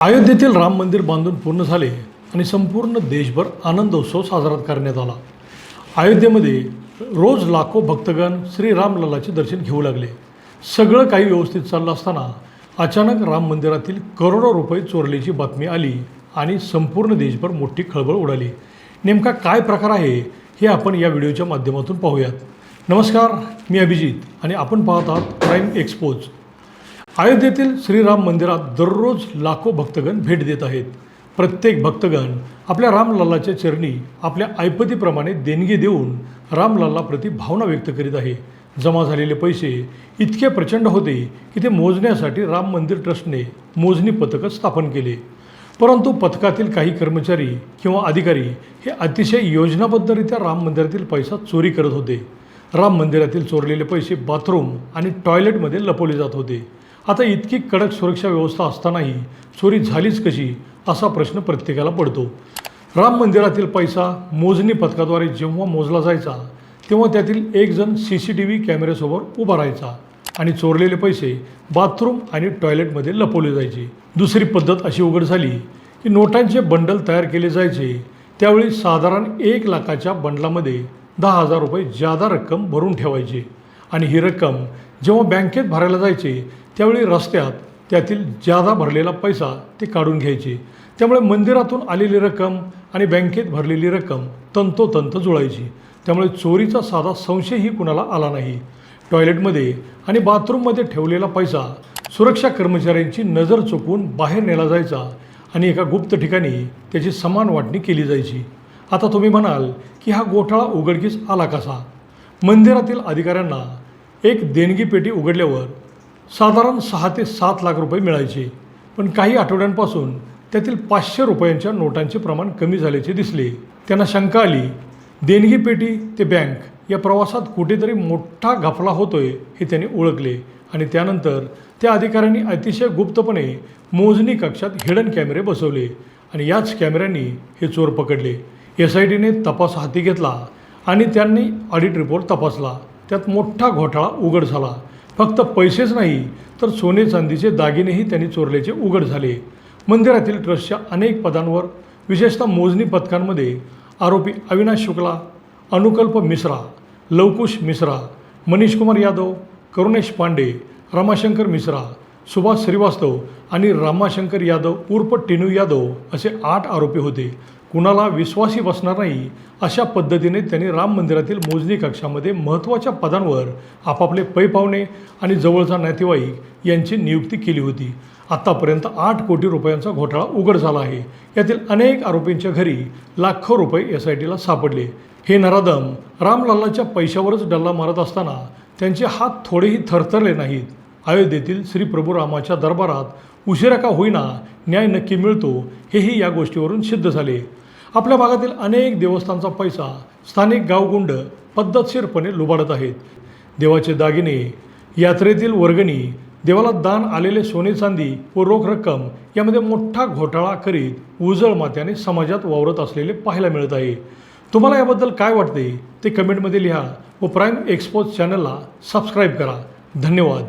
अयोध्येतील राम मंदिर बांधून पूर्ण झाले आणि संपूर्ण देशभर आनंदोत्सव साजरा करण्यात आला। अयोध्येमध्ये रोज लाखो भक्तगण श्री रामलल्लाचे दर्शन घेऊ लागले। सगळं काही व्यवस्थित चाललं असताना अचानक राम मंदिरातील करोडो रुपये चोरल्याची बातमी आली आणि संपूर्ण देशभर मोठी खळबळ उडाली। नेमका काय प्रकार आहे हे आपण या व्हिडिओच्या माध्यमातून पाहूयात। नमस्कार, मी अभिजित आणि आपण पाहत आहात प्राईम एक्सपोज। अयोध्येतील श्रीराम मंदिरात दररोज लाखो भक्तगण भेट देत आहेत। प्रत्येक भक्तगण आपल्या रामलल्लाच्या चरणी आपल्या ऐपतीप्रमाणे देणगी देऊन रामलल्लाप्रती भावना व्यक्त करीत आहे। जमा झालेले पैसे इतके प्रचंड होते की ते मोजण्यासाठी राम मंदिर ट्रस्टने मोजणी पथक स्थापन केले। परंतु पथकातील काही कर्मचारी किंवा अधिकारी हे अतिशय योजनाबद्धरित्या राम मंदिरातील पैसा चोरी करत होते। राम मंदिरातील चोरलेले पैसे बाथरूम आणि टॉयलेटमध्ये लपवले जात होते। आता इतकी कडक सुरक्षा व्यवस्था असतानाही चोरी झालीच कशी असा प्रश्न प्रत्येकाला पडतो। राम मंदिरातील पैसा मोजणी पथकाद्वारे जेव्हा मोजला जायचा तेव्हा त्यातील एक जण CCTV कॅमेऱ्यासमोर उभा राहायचा आणि चोरलेले पैसे बाथरूम आणि टॉयलेटमध्ये लपवले जायचे। दुसरी पद्धत अशी उघड झाली की नोटांचे बंडल तयार केले जायचे। त्यावेळी साधारण 1 लाखाच्या बंडलामध्ये 10,000 रुपये जादा रक्कम भरून ठेवायची आणि ही रक्कम जेव्हा बँकेत भरायला जायचे त्यावेळी रस्त्यात त्यातील जादा भरलेला पैसा ते काढून घ्यायचे। त्यामुळे मंदिरातून आलेली रक्कम आणि बँकेत भरलेली रक्कम तंतोतंत जुळायची। त्यामुळे चोरीचा साधा संशयही कुणाला आला नाही। टॉयलेटमध्ये आणि बाथरूममध्ये ठेवलेला पैसा सुरक्षा कर्मचाऱ्यांची नजर चुकवून बाहेर नेला जायचा आणि एका गुप्त ठिकाणी त्याची समान वाटणी केली जायची। आता तुम्ही म्हणाल की हा घोटाळा उघडकीस आला कसा? मंदिरातील अधिकाऱ्यांना एक देणगी पेटी उघडल्यावर साधारण 6 ते 7 लाख रुपये मिळायचे, पण काही आठवड्यांपासून त्यातील 500 रुपयांच्या नोटांचे प्रमाण कमी झाल्याचे दिसले। त्यांना शंका आली। देणगी पेटी ते बँक या प्रवासात कुठेतरी मोठा घपला होतोय हे त्यांनी ओळखले आणि त्यानंतर त्या अधिकाऱ्यांनी अतिशय गुप्तपणे मोजणी कक्षात हिडन कॅमेरे बसवले आणि याच कॅमेऱ्यांनी हे चोर पकडले। SITने तपास हाती घेतला आणि त्यांनी ऑडिट रिपोर्ट तपासला। त्यात मोठा घोटाळा उघड झाला। फक्त पैसेच नाही तर सोने चांदीचे दागिनेही त्यांनी चोरल्याचे उघड झाले। मंदिरातील ट्रस्टच्या अनेक पदांवर विशेषतः मोजणी पथकांमध्ये आरोपी अविनाश शुक्ला, अनुकल्प मिश्रा, लवकुश मिश्रा, मनीष कुमार यादव, करुणेश पांडे, रमाशंकर मिश्रा, सुभाष श्रीवास्तव आणि रामाशंकर यादव उर्फ टिनू यादव असे 8 आरोपी होते। कुणाला विश्वासही बसणार नाही अशा पद्धतीने त्यांनी राम मंदिरातील मोजणी कक्षामध्ये महत्त्वाच्या पदांवर आपापले पै पाहुणे आणि जवळचा नातेवाईक यांची नियुक्ती केली होती। आत्तापर्यंत 8 कोटी रुपयांचा घोटाळा उघड झाला आहे। यातील अनेक आरोपींच्या घरी लाखो रुपये SITला सापडले। हे नराधम रामलल्लाच्या पैशावरच डल्ला मारत असताना त्यांचे हात थोडेही थरथरले नाहीत। अयोध्येतील श्री प्रभू रामाच्या दरबारात उशिरा का होईना न्याय नक्की मिळतो हेही या गोष्टीवरून सिद्ध झाले। आपल्या भागातील अनेक देवस्थानचा पैसा स्थानिक गावगुंड पद्धतशीरपणे लुबाडत आहेत। देवाचे दागिने, यात्रेतील वर्गणी, देवाला दान आलेले सोने चांदी व रोख रक्कम यामध्ये मोठा घोटाळा करीत उजळ मात्याने समाजात वावरत असलेले पाहायला मिळत आहे। तुम्हाला याबद्दल काय वाटते ते कमेंटमध्ये लिहा व प्राईम एक्सपोज चॅनलला सबस्क्राईब करा। धन्यवाद।